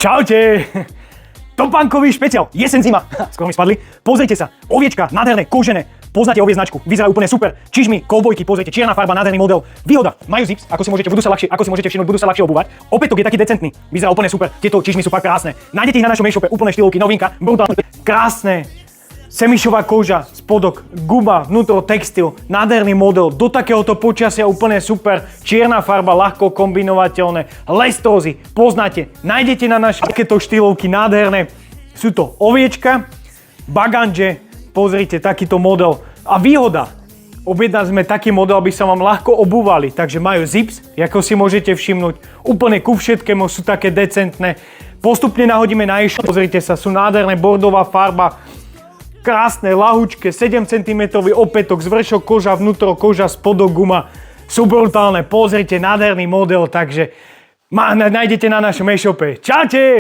Čaute! Topánkový špeciál, jesen zima. Skoro mi spadli. Pozrite sa, oviečka, nádherné, kožené. Poznáte ovie značku, vyzerajú úplne super. Čižmy, kovbojky, pozrite, čierna farba, nádherný model. Výhoda, majú zips, ako si môžete všimnúť, budú sa ľahšie obúvať. Opätok je taký decentný, vyzerá úplne super. Tieto čižmy sú fakt krásne. Nájdete ich na našom e-shope, úplne štýlovky, novinka, brutálne. Krásne. Semišová koža, spodok, guba, vnútro textil, nádherný model, do takéhoto počasia úplne super, čierna farba, ľahko kombinovateľné, lestrózy, poznáte, nájdete na naše takéto štýlovky nádherné, sú to oviečka, baganže, pozrite, takýto model a výhoda, objednali sme taký model, aby sa vám ľahko obúvali, takže majú zips, ako si môžete všimnúť, úplne ku všetkému sú také decentné, postupne nahodíme na e-shop, pozrite sa, sú nádherné, bordová farba, krásne, lahučké, 7 cm opätok, zvršok koža, vnútro koža, spodok guma. Sú brutálne, pozrite, nádherný model, takže nájdete na našom e-shope. Čaute!